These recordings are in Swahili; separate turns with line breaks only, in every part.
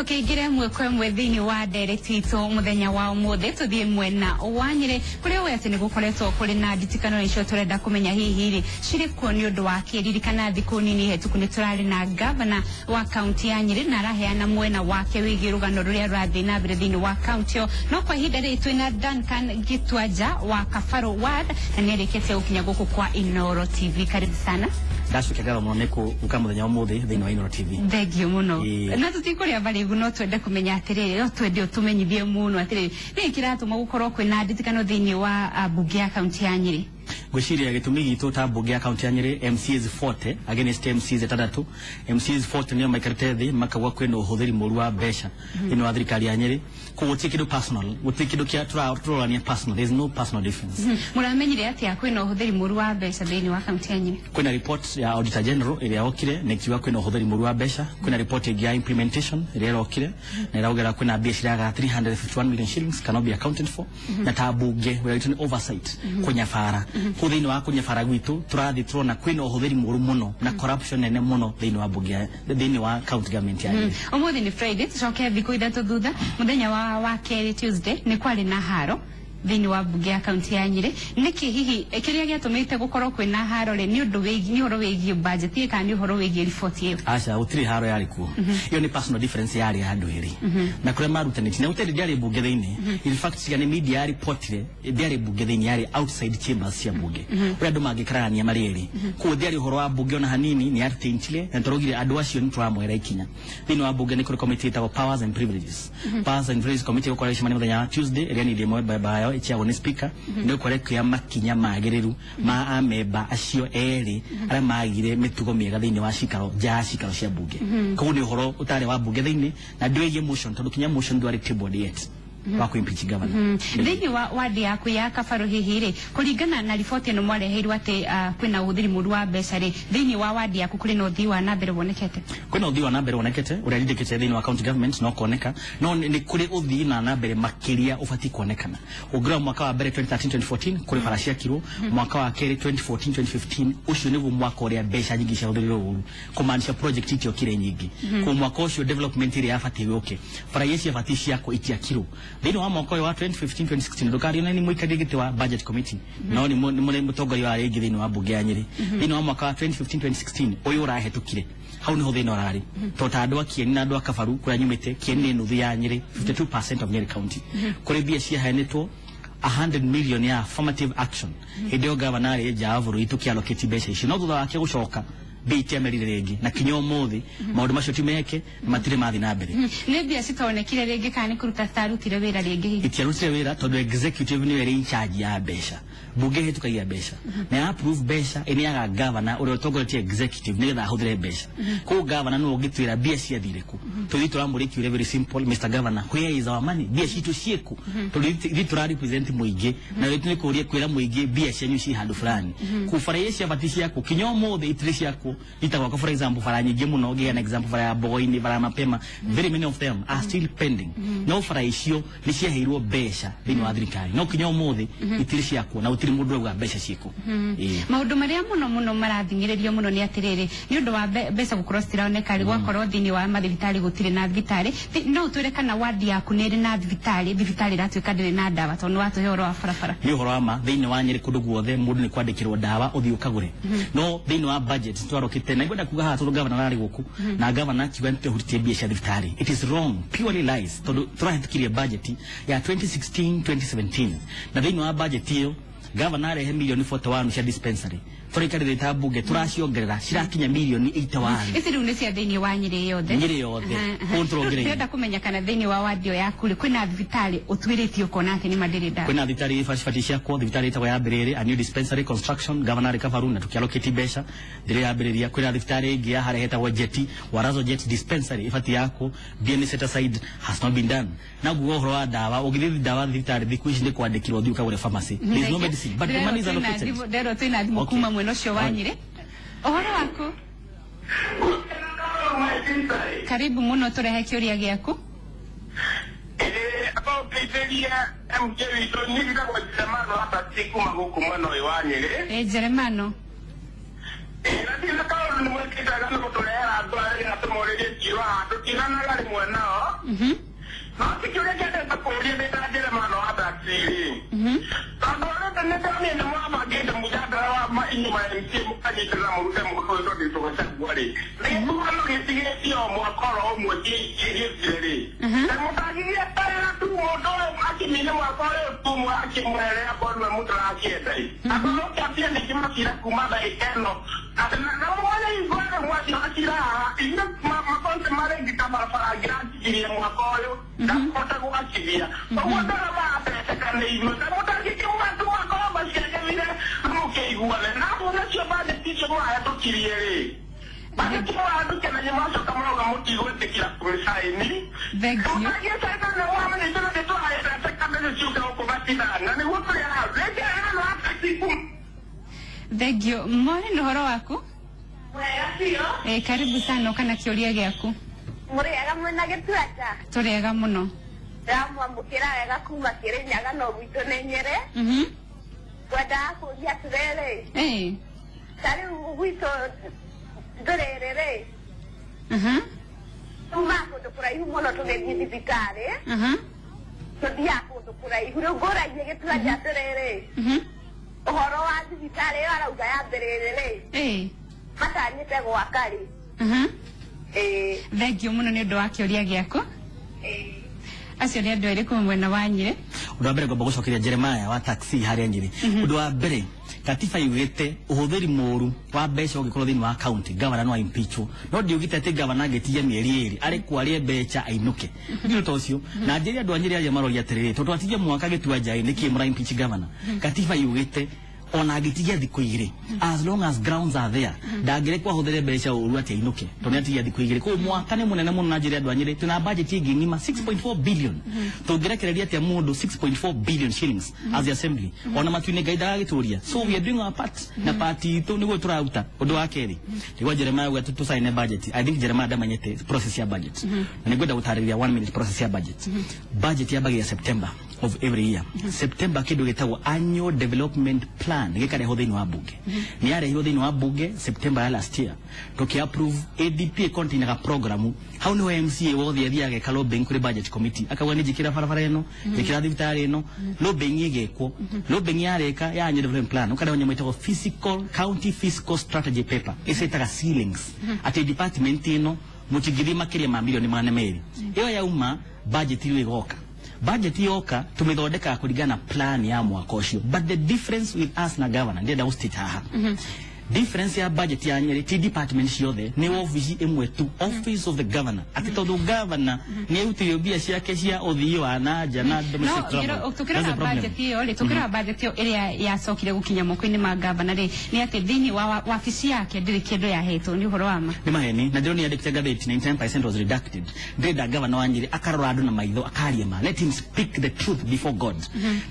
tukigire mwe kwa mwe thini wa direct ito muthenya wa umuthe tuthie mwena wa Nyeri kuria we ati nigukoretwo kuri na nditikano icio turenda kumenya hihi cirikuo ni undu wa kiririkana thiku nini hetuku ni turari na governor wa county ya Nyeri na araheana mwena wake wigi rugano ruria rurathi na mbere thini wa county no kwa ihinda ri twina Duncan Gitwaja wa Kafaro Ward na nierekete ukinya guku kwa Inoro TV. Karibu sana.
Ndacukagara muno niku uka muthenya wa muthe thini wa Inoro TV.
Thengio muno. Na tutikuria bari guno twende kumenya atiriri yo twende utumenyithie muno atiriri ni kiratuma gukorwo kwina nditikano thini wa bunge ya county ya Nyeri.
Gwiciria gitumi gitu ta bunge ya county ya Nyeri MCs 40 against MCs 3 MCs 40 ni maikarite thi makagwa kwena uhuthiri muru wa besha ino wa thirikari ya Nyeri kugutie kindu personal gutie kindu kia turorania personal. There is no personal difference.
Muramenyire ati kwena uhuthiri muru wa besha thini wa county ya Nyeri.
Kwena report ya auditor general ile yokire nekiwa kwena uhuthiri muru wa besha kwena report ya implementation ile yokire na iragera kwena besha ya 351 million shillings cannot be accounted for na ta bunge we are written oversight kunya fara kuthini wa kunya fara gwitu turathi turona kwina uhuthiri muru muno na corruption nene muno thini wa bunge thini wa county government ya Nyeri.
Umuthi ni Friday tucoke thiku ithatu thutha muthenya wa keri Tuesday ni kwari na haro thini wa bunge ya county ya Nyeri niki hihi kiria giatumite gukorwo kwina haro le ni undu wigi ni horo wigi budget kana ni horo wigi report iyo
acha utiri haro yari ku iyo ni personal difference yari andu eri na kure marutaniti na utiri diari bunge thini in fact yani media report le diari bunge thini yari outside chambers ya bunge uri andu magikarania mari eri ku diari horo wa bunge ona hanini ni arte intile na torogire andu acio ni twamwera ikinya thini wa bunge ni kuri committee ta powers and privileges powers and privileges committee ko reshima ni muthenya Tuesday eri ni demo bye ichia ni speaker ni koreka ya makinya magiriru ma ameba acio eri ara magire mitugo miega thini wa shikaro cia bunge ko ni horo utare wa bunge thini na ndiwe motion tondu kinya motion ndwari table yet wako impeach governor
thini wa wadi yaku ya Kafaro hihire kuringana na ripoti no mwareheirwo ati kwina uthiri muru wa mbeca ri thini wa wadi yaku kuri no uthii wa na mbere wonekete
kwina uthii wa na mbere wonekete uria ndikite thini wa county government no kuoneka no ni kuri uthii na mbere makiria ufati kuonekana ugira mwaka wa mbere 2013-2014 kuri faracia kiro mwaka wa keri 2014-2015 ucio nigu mwaka uria mbeca nyingi cia uthiri uru kumaanisha project itio kire nyingi ku mwaka ucio development iria afati yoke faracia afati ciako itia kiro thini wa mwaka wa 2015-2016 ndukari na ni muikadi gite wa budget committee no ni mutongori wa rigi thini wa bunge ya Nyeri thini wa mwaka wa 2015-2016 uyu urahetukire hau ni ho thini orari tota andu akieni na andu akafaru kura nyumite kieni nuthu ya Nyeri 52% of Nyeri county kuri bia cia hanetwo 100 million ya affirmative action idio governor ya Javuru ituki allocate besha ici no thutha wake gucoka biti merire regi na kinyo muthi maundu macio timeke matire mathi na mbere
ne bia citonekire regi kana kuruta tarutire wira regi
itiarutire wira tondu executive ni wera in charge ya besha bunge hetukagia besha na approve besha eni ya governor uri otongoretie executive ni getha huthire besha ko governor no gitwira bia cia thireku tuthitwa amuriki ure very simple Mr Governor where is our money bia citu cieku tuthitwa represent muingi na wetu ni kuria kwira muingi bia cia nyuci handu fulani ku faraisia batisia ku kinyo mothe itrisia ku itagwa for example fara nyingi muno give an example fara boy ni fara mapema very many of them are still pending no fara icio ni ciaheirwo besha thini wa thirikari no kinyo mothe itrisia ku na utiri mundu wa besha ciku
maundu maria muno marathingiririo muno ni atiriri ni undu wa besha gukorwo citiraoneka ri gwakorwo thini wa mathibitari gutire na thibitari no twire kana wadi yaku ni ri na thibitari ratuika ndiri na dawa tondu watu horo wa farafara
ni horo ama thini wa Nyeri kundu guothe mundu ni kwandikirwo dawa uthii ukagure no thini wa budget twarokite na igwenda kuga hatu governor ari guku na governor kiwente huritie bia cia thibitari it is wrong purely lies tondu turahitikirie budget ya 2016-2017 na thini wa budget hiyo governor he milioni 41 cia dispensary turikari ta bunge turaciongerera cirakinya milioni 81
isi riu ni cia thini wa Nyeri yothe
kontrogere
ndenda kumenya kana thini wa wadi ya kule kwina thibitari utwiritio kona ati ni madirida
kwina thibitari facility cia kwa thibitari ita ya mbiriri a new dispensary construction governor Kavaru na tukiallocate besha dire ya mbiriria kwina thibitari ingi ya hareheta wa jeti warazo jet dispensary ifati yako bien set aside has not been done na guohoro wa dawa ugithi dawa thibitari thiku ici ni kwandikirwo thiuka gure pharmacy there is no medicine but the money is allocated
ndero twina thimukuma mweno cio wa Nyeri ohoro wako karibu muno turehe kiuria giaku
about Italia mjewi to nilika kwa Jeremano hata siku maguku mweno wa Nyeri
Jeremano
lakini kama ni mwekita gani kutolea adwari na tumorele jiwa tukilana gari mwanao no sikure kete takoria de tadele mano abakiri tadole de netani ne mama gede mujadara wa ma inyi ma mtimu kaje tena murute mkoto de to kasa gwari ne mwana ngitige sio mwakoro mo ji jiri ne mutagi ya tara tu modo akimile mwakoro tu mwakimwele abona mutra akete akolo kapia ne kimakira kumaba eterno atana na wala ivana mwati akira ina makonte mare ngitaba para grandi jiri mwakoro kota gua kivia. Bawa dalam apa tekan ini? Kamu tadi cuma dua kau masih aja bila kamu kayak gua le. Namu nak coba deti semua itu kiri ni. Banyak semua itu kena masuk kamu tidur tekira kursa ini. Kamu lagi saya kan nama mana itu nanti tu ayat saya tekan itu juga aku pasti dah. Nanti waktu yang lagi yang apa sih pun.
Thegio, mbona nuhoro waku?
Mwega
karibu sana kana kioria giaku.
Muriega mwena gituacha.
Turiega muno.
Mwambukira wega kuma Kirinyaga no gwitũ nĩ Nyĩrĩ. Ngwenda kũria atĩrĩrĩ. Tarĩ gwitũ ndũrĩrĩ rĩ. Tuma kũndũ kũraihu mũno tũgĩthiĩ thibitarĩ. Tũthiaga kũndũ kũraihu rĩu ngũragia gĩtuacha atĩrĩrĩ. Ũhoro wa thibitarĩ ĩyo arauga yambĩrĩrĩ rĩ. Matanyĩte gwaka rĩ.
Thegio muno nĩ ũndũ wa kĩũria gĩaku. Acio nĩ andũ erĩ kuma mwena wa Nyĩrĩ.
Ũndũ wa mbere ngomba gũcokeria Jeremiah wa taxi harĩa Nyĩrĩ. Ũndũ wa mbere katiba yugĩte ũhũthĩri mũũru wa mbeca ũngĩkorwo thĩinĩ wa county governor no impeachwo. No ndiugĩte atĩ governor angĩtigia mĩeri ĩrĩ arĩ kwarie mbeca ainũke. Ndio to ũcio. Na njĩri andũ a Nyĩrĩ arĩa maroria atĩrĩrĩ tondũ atigia mwaka gĩtua-nja nĩkĩ mũra impeach governor. Katiba yugĩte ona agitigia thikũ igĩrĩ as long as grounds are there ndangĩrekwo ahũthĩre mbeca ũru atĩ ainũke tondũ atigia thikũ igĩrĩ kũu mwaka nĩ mũnene mũno na njĩra andũ a Nyĩrĩ tuna budget ĩngĩng'ima 6.4 billion tũngĩrekereria atĩa mũndũ 6.4 billion shillings as the assembly ona matu-inĩ Ngai ndagagĩtũria so we are doing our part na part itũ nĩguo tũrauta ũndũ wa kerĩ nĩguo Jeremiah uga tũsaine budget I think Jeremiah ndamenyete process ya budget na nĩngwenda gũtarĩria 1 minute process ya budget budget yambagia September of every year September kĩndũ gĩtagwo annual development plan gĩkarehwo thĩinĩ wa bunge nĩ yarehirwo thĩinĩ wa bunge September ya last year tũkĩ approve ADP container program hau nĩho MCA wothe athiaga eka lobbying kũrĩ budget committee akauga nĩ njĩkĩra barabara ĩno njĩkĩra thibitarĩ ĩno lobbying ĩgekwo lobbying yareka ya annual development plan ũkarehwo nyamũ ĩtagwo fiscal county fiscal strategy paper ĩcetaga ceilings atĩ department ĩno mũtingĩthiĩ makĩria ma milioni 200 ĩyo yauma budget ĩyo ĩgoka budget yoka tumethondeka kũringana plan ya mwaka ũcio but the difference with us na governor ndenda gũstate haha difference ya budget ya Nyĩrĩ ti department ciothe nĩ office ĩmwe tu office of the governor atĩ tondũ governor nĩ ũtĩyo mbia ciake cia ũthii wa nanja na domestic travel
tukĩrora budget ĩyo rĩ tukĩrora budget ĩyo ĩrĩa yacokire gũkinya moko-inĩ ma governor rĩ nĩ atĩ thĩinĩ wa wabici yake ndĩrĩ kĩndũ yahetwo nĩ ũhoro wa ma
nĩ maheni na ndĩrona yandĩkĩte ngathĩti 99% was redacted ndĩrenda governor wa Nyĩrĩ akarora andũ na maitho akaria ma let him speak the truth before God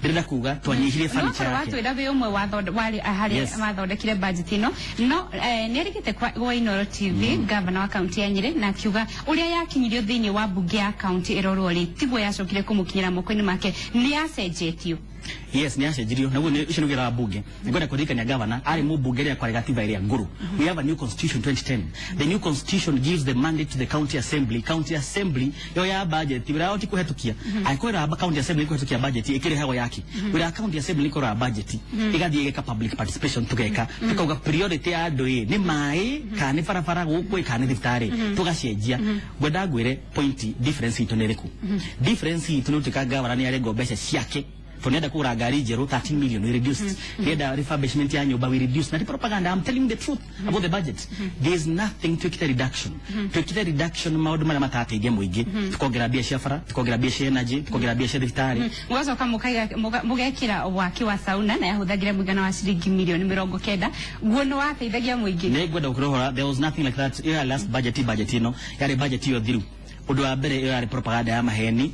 ndĩrenda kuga twanyihirie furniture yake
no watwĩra wĩ ũmwe warĩ harĩa mathondekire budget ĩno no nĩarĩkĩte kwa Inooro TV governor wa county ya Nyĩrĩ na akiuga ũrĩa yakinyirio thĩinĩ wa bunge ya county ĩrorwo rĩ tiguo yacokire kũmũkinyĩra moko-inĩ make nĩ yacenjetio
yes ni acenjirio naguo nĩ icio nĩgera bunge ngwenda kũririkania governor arĩ mũmbunge rĩa kwarĩ gatiba ĩrĩa ngũrũ we have a new constitution 2010 the new constitution gives the mandate to the county assembly yo ya budget wĩra wao ti kũhetũkia aikũra county assembly kũhetũkia budget ĩkĩrehagwo yake wĩra county assembly kũra budget ĩgathiĩ ĩgeka public participation tũgeka tũkauga priority ya andũ nĩ maĩ kana nĩ barabara gũkũ kana nĩ thibitarĩ tũgacenjia ngwenda ngwĩre point difference itũ nĩ ĩrĩkũ difference itũ nĩ ũtuĩka governor nĩ arengwo mbeca ciake Toneda kura gari jero 13 million we reduced. Neda refurbishment ya nyumba we reduced. Na propaganda I'm telling the truth about the budget. There is nothing to kita reduction. To kita reduction maudu mara matatu ige muigi. Tukogera biashara fara, tukogera biashara energy, tukogera biashara thibitari.
Wazo kama mugekira waki wa sauna na yahuthagira mugana wa shilingi milioni 90 guono wateithagia muigi.
Negwenda ukurohora there was nothing like that. Ira last budget ino yari budget yo thiru. Undu wa mbere yari propaganda ya maheni.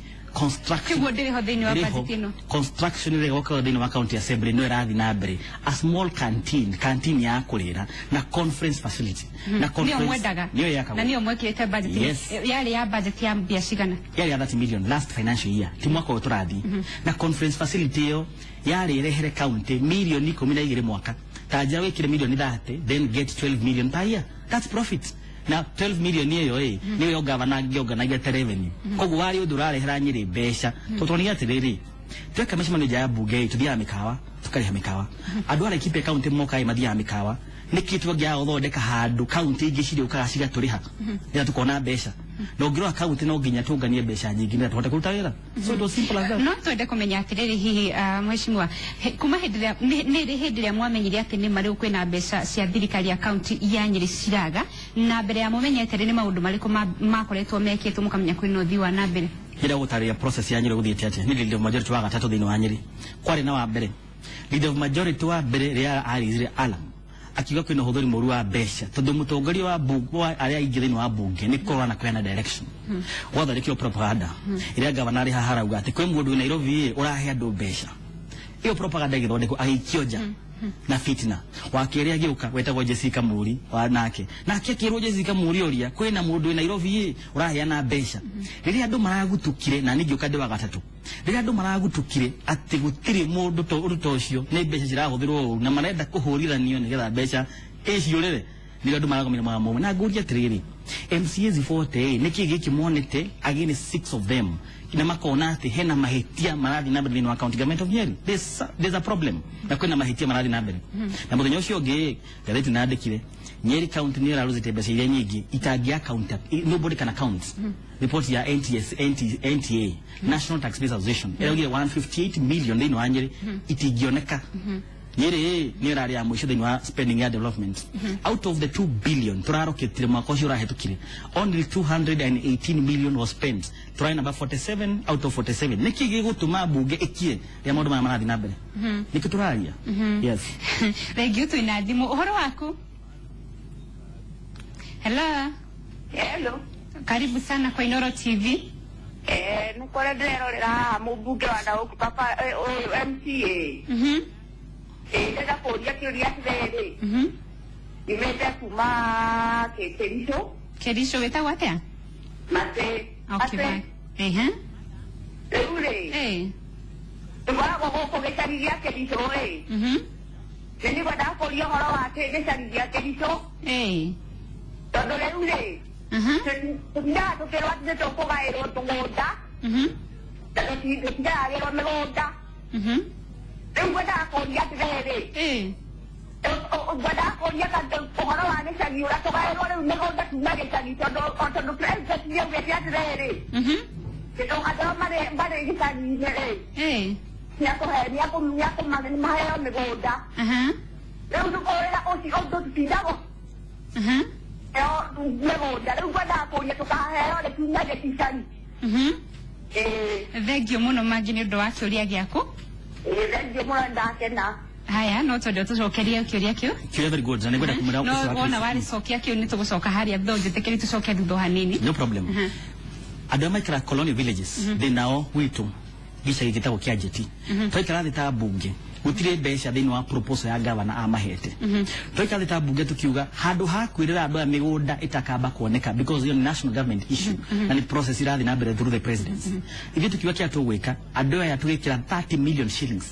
Construction ile wako dhini wa county assembly no irathi na mbere a small canteen ya kurira na conference facility na conference niyo yakawa
na niyo mwekete budget yale ya budget ya biashigana
yale ya 30 million last financial year ti mwaka uturathi na conference facility yo yale irehere county milioni 12 mwaka tajira wekire milioni 30 then get 12 million per year that's profit na 12 million iyo niyo yo governor ngĩorganize revenue koguo wari udurare hera Nyeri mbeca tũtũnia atiriri tweka mĩcemanio nja ya bunge tuthiaga mĩkawa tukariha mĩkawa andũ arĩa kipe county mokai mathiaga mĩkawa niki twongea gũthondeka handũ county ingĩ cirĩ ukaga ciga tũriha ĩra tukona mbeca no ngiro county no nginya tunganie mbeca nyingĩ na tũhote kũruta wĩra so it was simple as that.
No twende kũmenya atiriri hihi mheshimiwa kuma hĩndĩ ĩrĩa mwamenyire atĩ nĩ marĩ kwĩna mbeca cia thirikari ya county ya Nyeri ciraga na mbere ya mũmenyete nĩ maũndũ marĩkũ makoretwo mekĩtwo mũkamenya kwĩna ũthii wa na mbere
hĩndĩ gũtarĩria process ya Nyeri gũthiĩte atĩa nĩ leader of majority wa gatatũ thĩinĩ wa Nyeri kwarĩ na wa mbere leader of majority wa mbere rĩa Arizire Alam akiuga kwĩna ũhũthĩri mũru wa mbeca tondũ mũtongoria wa bunge arĩa aingĩ thĩinĩ wa bunge nĩ kũrora kwĩna direction watharĩkĩrwo propaganda ĩrĩa gavana arĩ haha arauga atĩ kwĩ mũndũ wĩ Nairobi ũrahe andũ mbeca iyo propaganda ĩgĩthondekwo agĩikio nja na fitna wakĩrĩ agĩũka wetagwo Jessica Muri nake akĩrwo Jessica Muri ũria kwĩna mũndũ wĩ Nairobi ũraheana mbeca rĩrĩa andũ maragutukire na ningĩũka ndĩ wa gatatũ rĩrĩa andũ maragutukire atĩ gũtirĩ mũndũ ũruta ũcio nĩ mbeca cirahũthĩrwo na marenda kũhũriranio nĩgetha mbeca icio rĩrĩ nĩ andũ maragomera mamwe na ngũria atĩrĩrĩ MCAs 40 nĩkĩ gĩkĩ monete against 6 of them na makona atĩ hena mahĩtia marathi na mbere wa county government of Nyeri there's a problem na kwĩna mahĩtia marathi na mbere na mũthenya ũcio ũngĩ ngathĩti nandĩkire Nyeri county nĩ ĩrarutĩte mbeca iria nyingĩ itangĩa count nobody can account report ya NTA National Taxpayers Association ĩraugire 158 million thĩinĩ wa Nyeri itingĩoneka Nyeri nĩ ĩrarĩ ya mũico thĩinĩ wa spending ya development out of the 2 billion tũraroketire mwaka ũcio ũrahetũkire only 218 million was spent tũrarĩ number 47 out of 47 nĩkĩ gĩgũtũma bunge ĩkie rĩa maũndũ maya marathi na mbere nĩkĩ tũraria yes
Reggie twĩna thimũ ũhoro waku
hello
karibu sana kwa Inooro TV
nĩ kore ndĩrerorera mũmbunge wa Ndaũku papa MCA ndĩrenda kũria kĩũria atĩrĩrĩ nyumĩte kuma Kericho
wĩtagwo atĩa
Mate rĩu rĩ tũkoragwo gũkũ gĩcagi gĩa Kericho nĩ ngwenda kũria ũhoro wa gĩcagi gĩa Kericho tondũ rĩu rĩ tũtindaga tũkĩrwo atĩ nĩ tũkũgaĩrwo tũgũnda na tũtindaga mĩgũnda rĩu ngwendaga kũria atĩrĩrĩ ngwendaga kũria ũhoro wa gĩcagi ũrĩa tũgaĩrwo rĩu mĩgũnda kuma gĩcagi tondũ president nĩaugĩte atĩrĩrĩ andũ marĩ gĩcagi-inĩ rĩ nĩakũmaheo mĩgũnda rĩu tũkũrĩra ũcio ũndũ tũtindagwo mĩgũnda rĩu ngwendaga kũria tũkaheo rĩ kuma gĩcagi
thengio mũno Mangi nĩ ũndũ wa kĩũria gĩaku
thengio mũno ndakena
haya no twende tũcokerie kĩũria kĩu
very good na nĩngwenda kũmwĩra
no wona warĩcokia kĩu nĩ tũgũcoka harĩa thutha njĩtĩkĩrie tũcoke thutha hanini
no problem andũ maikara colonial villages thĩnao witũ gĩcagi gĩtagwo kĩa Njeti twaikara thĩ ta bunge gũtirĩ mbeca thĩinĩ wa proposal ya gavana amahete twaikara thĩ ta bunge tũkiuga handũ ha kwĩrĩra andũ aya mĩgũnda ĩtakamba kuoneka because it's a national government issue na nĩ process irathi na mbere through the presidency ithuĩ tukiuga kĩrĩa tũgwĩka andũ aya tũgĩkĩra 30 million shillings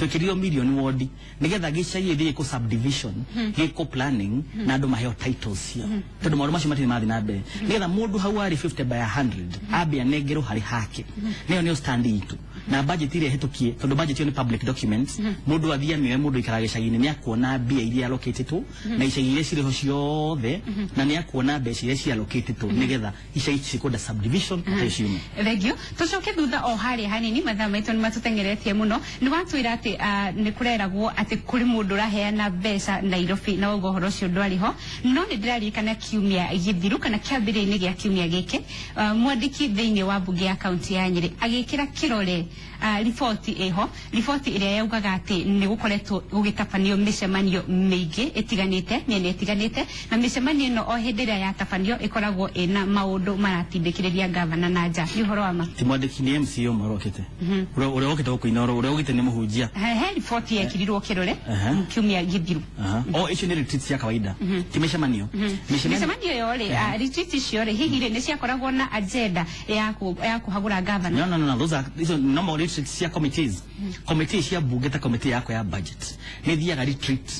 twĩkĩrirwo million ward nĩgetha gĩcagi gĩthiĩ kũ subdivision gĩkũ planning na andũ maheo titles cio tondũ maũndũ macio matirĩ mathi na mbere nĩgetha mũndũ hau arĩ 50 by 100 ambia anengerwo harĩ hake nĩyo stand itũ na budget ĩrĩa hetũkie tondũ budget ĩyo nĩ public documents mũndũ athiĩ amĩoe mũndũ ikara gĩcagi-inĩ nĩakuona mbia iria allocated na icagi iria cirĩho ciothe na nĩakuona mbeca iria ciallocated nĩgetha icagi cikũnda subdivision ateciume
thengio tũcoke thutha o harĩa hanini mathaa maitũ nĩ matũtengeretie mũno nĩ watwĩra atĩ nĩ kũreragwo atĩ kũrĩ mũndũ ũraheana mbeca Nairobi na ũguo ũhoro ũcio ndwarĩ ho no nĩ ndĩraririkana kiumia gĩthiru kana kĩambĩrĩria-inĩ gĩa kiumia gĩkĩ mwandĩki thĩinĩ wa mbunge ya kaunti ya Nyeri agĩkĩra kĩrore riboti ĩho riboti ĩrĩa yaugaga atĩ nĩ gũkoretwo gũgĩtabanio mĩcemanio mĩingĩ ĩtiganĩte mĩena ĩtiganĩte na mĩcemanio ĩno o hĩndĩ ĩrĩa yatabanio ĩkoragwo ĩna maũndũ maratindĩkĩrĩria gavana na nja nĩ ũhoro wa ma
ti mwandĩki nĩ MCA ũmwe ũrokĩte ũrĩa ũkĩte gũkũ Inooro ũrĩa ũgĩte nĩ mũhunjia
he riboti yekirirwo kĩrore kiumia gĩthiru
icio nĩ retreats cia kawaida ti mĩcemanio
mĩcemanio ĩyo rĩ retreats icio rĩ hihi rĩ nĩ ciakoragwo na agenda ya kũhagũra gavana
no those are normal retreats cia committees committee cia bunge ta committee yako ya budget nĩ thiaga retreat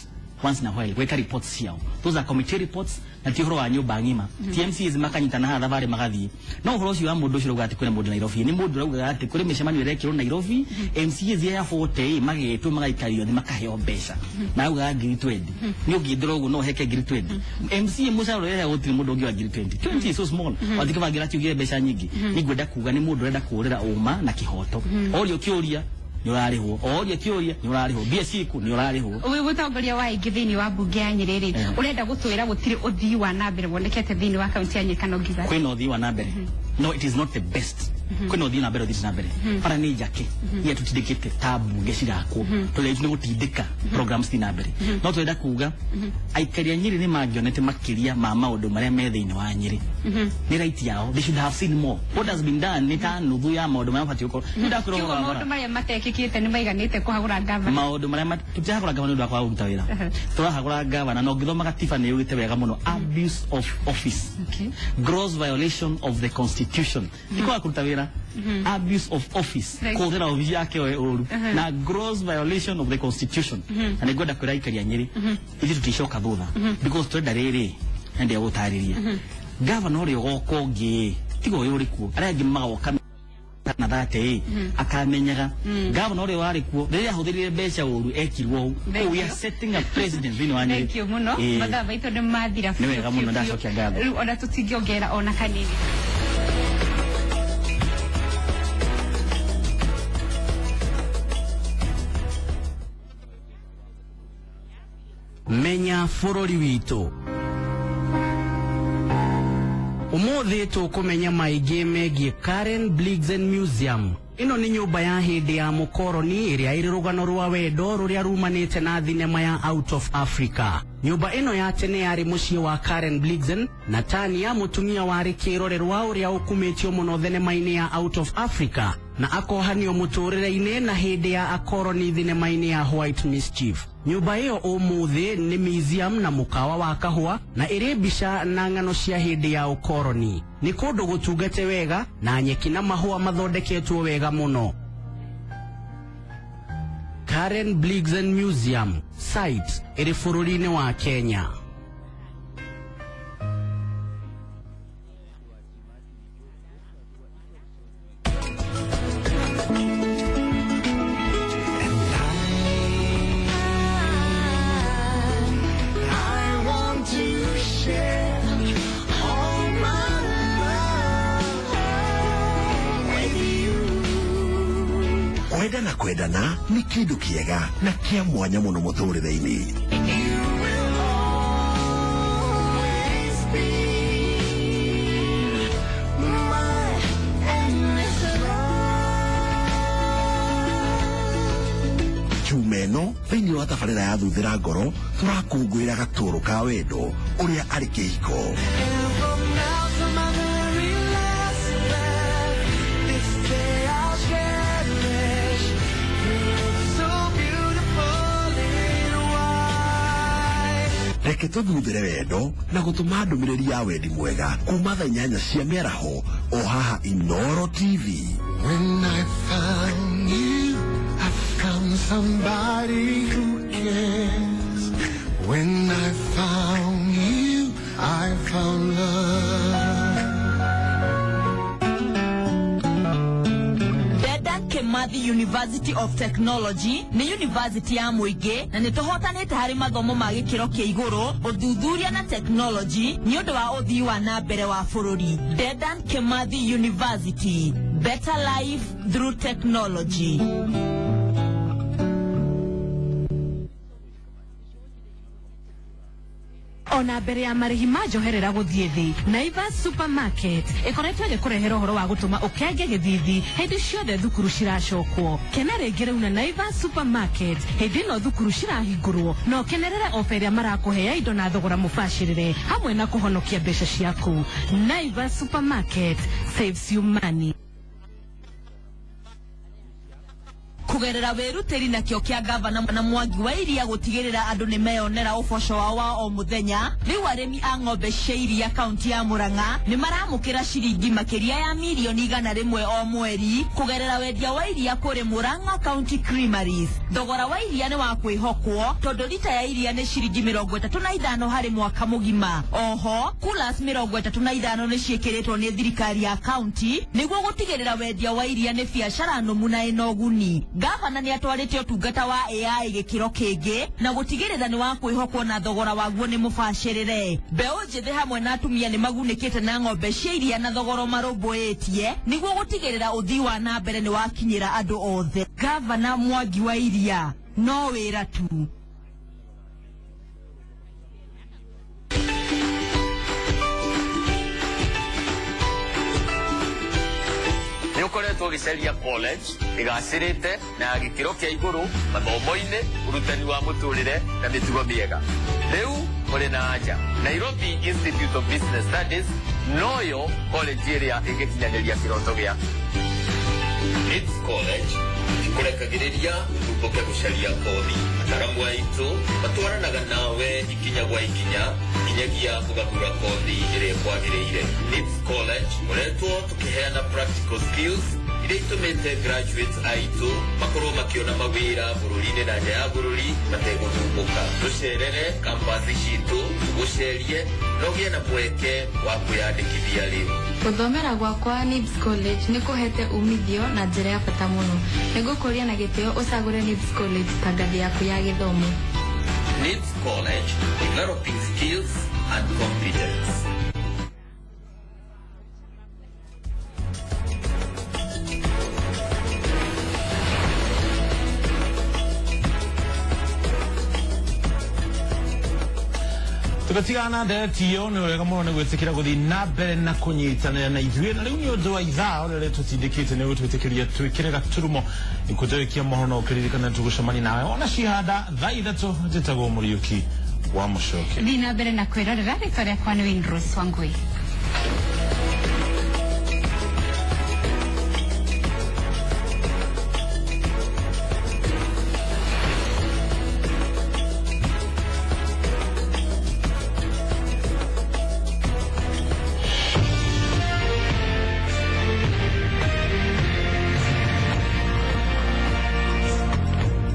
once in a while weka reports ciao. Those are committee reports na tihoro wa nyumba ngima. TMC is makanyita na thabari magathie no horo cio wa mundu cio gati kwena mundu Nairobi ni mundu rauga ati kuri mishemanio irekirwo Nairobi MCs ya 40 magetwo magaikario thi makaheo mbeca na rauga ngiri 20 ni ungithira uguo no heke ngiri 20 MC mucaro ya gutiri mundu ungi wa ngiri 20 is so small watikabagira tiugie mbeca nyingi ni gwenda kuga ni mundu renda kurira uma na kihoto orio kiuria ni urariho oria kiuria ni urariho BSC ku ni urariho
we mutongoria wa ingithini wa bunge ya Nyerere urenda gutwira gutiri uthii wa nambere wonekete thini wa kaunti ya Nyikano Ngiga
kwina uthii wa nambere no it is not the best kwina uthii na nambere uthii na nambere para ni jake ye tutidikite tabu gecirako tole ni gutindika programs thi nambere no twenda kuga aikaria Nyeri ni mangionete makiria ma maundu maria me thini wa Nyeri ni right yao they should have seen more what has been done ni ta nuthu ya maundu maria fati uko ndakuro
maundu maria matekikite ni maiganite kuhagura gavana
maundu maria tutahagura gavana ndu akwa guta wira turahagura gavana no ngithoma gatiba ni ugite wega muno abuse of office gross violation of the constitution iko akuruta wira abuse of office kuthira office yake oru na gross violation of the constitution na nigoda kuraikaria Nyeri ithi tutishoka thutha because twenda riri ende gutariria gavana uri gokongi tigo yuri ku arangi magoka na thate akamenyaga gavana uri wari ku riri ahuthirire mbeca uru ekirwo we are setting a president thini wa Nyeri
thank you muno mathaa baito ni mathira
ni wega muno ndacokia ngatho
ona tutingiongera ona kanini
menya furori wito umuthi tukumenya maingi megie Karen Blixen Museum. Ino ni nyumba ya hindi ya mukoroni iria iri rugano rwa wendo ruria rumanite na thinema ya Out of Africa. Nyumba ino ya tene yari mucii wa Karen Blixen na Tania mutumia wari kirorerwa uria ukumitio muno thenema-ini ya Out of Africa na akohanio muturire-ini na hindi ya akoroni thenema-ini ya White Mischief. Nyumba iyo umuthi ni museum na mukawa wa kahua na iri mbica na ng'ano cia hindi ya ukoroni. Ni kundu gutungate wega na nyeki na mahua mathondeketwo wega muno. Karen Blixen Museum site iri bururi-ini wa Kenya.
Kwendana ni kindu kiega na kia mwanya muno muturire-ini. Jumeno thini wa tabarira ya thuthira ngoro turakungwira gaturu ka wendo uria ari kihiko. Reke tuthuthire wendo na gutuma ndumiriri ya wendi mwega kuma thaa 8 cia mĩaraho o haha Inooro TV.
When I found you, I found somebody who cares. When I found you, I found love.
Kimathi University of Technology ni university ya muingi na nituhotanite hari mathomo ma gikiro kia iguru uthuthuria na technology ni undu wa uthii wa na mbere wa bururi. Dedan Kimathi University, better life through technology.
Ona mbere ya marihi majoherera guthie thi Naivas Supermarket ikoretwo gikurehera uhoro wa gutuma ukenge githithi hindi ciothe thukuru ciracokwo. Kena ringi riu na Naivas Supermarket hindi no thukuru cirahingurwo no kenerere ofa iria marakuhea indo na thogora mubashirire hamwe na kuhonokia mbeca ciaku. Naivas Supermarket saves you money.
kugerera weruteri na kio kia gavana na Mwangi wa Iria gutigirira andu ni meyonera uboco wa o muthenya riu aremi a ng'ombe cia iria kaunti ya Murang'a ni maramukira ciringi makiria ya milioni 100 o mweri kugerera wendia wa iria kuri Murang'a County Creameries. Thogora wa iria ni wa kwihokwo tondu lita ya iria ni ciringi 35 hari mwaka mugima. Oho coolers 35 ni ciekiritwo ni thirikari ya county niguo gutigirira wendia wa iria ni biashara numu na inoguni. Gavana ni atwarite utungata wa AI gikiro kingi na gutigirira ni wa kwihokwo na thogora waguo ni mubashirire. Mbeu njithi hamwe na atumia ni magunikite na ng'ombe cia iria na thogoro marumbuitie niguo gutigirira uthii wa na mbere ni wakinyira andu othe. Gavana Mwangi wa Iria no wira tu.
Nĩũkoretwo ũgĩcaria college ĩgacĩrĩte na gĩkĩro kĩa igũrũ mathomo-inĩ, ũrutani wa mũtũrĩre na mĩtugo mĩega. Rĩu mũrĩ na anja. Nairobi Institute of Business Studies noyo college ĩrĩa ĩngĩkinyanĩria kĩroto gĩaku. It's college ĩkũrekagĩrĩria ũthumbũke gũcaria kothi. Ataaramu aitũ matwaranaga nawe ikinya gwa ikinya nginyagia kũgarũra kothi ĩrĩa kwagĩrĩire. It's college ũretwo tũkĩheana practical skills iria itũmĩte graduates aitũ makorwo makĩona mawĩra bũrũri-inĩ na nja ya bũrũri mategũthumbũka. Tũcerere campus citũ tũgũcerie na ũgĩe na mweke wa kwĩyandĩkithia rĩu.
Gũthomera gwakwa NIBS College nĩ kũhete umithio na njĩra ya bata mũno. Nĩngũkũria na gĩtĩo ũcagũre NIBS College ta ngathĩ yaku ya gĩthomo.
NIBS College, developing skills and competence.
tugatigana nderetio nĩ wega mũno nĩ gwĩtĩkĩra gũthiĩ na mbere na kũnyitanĩra na ithuĩ na rĩu nĩ ũndũ wa ithaa ũrĩa tũtindĩkĩte nĩ gũtwĩtĩkĩria twĩkĩre gaturumo ikũtũikia mohoro na ũkĩririkana tũgũcemania nawe ona cihanda thaa ithatũ njĩtagwo Mũriũki wa Mũcoke.
Thiĩ na mbere na kwĩrorera rĩtwa rĩakwa nĩ Windrose Wangui.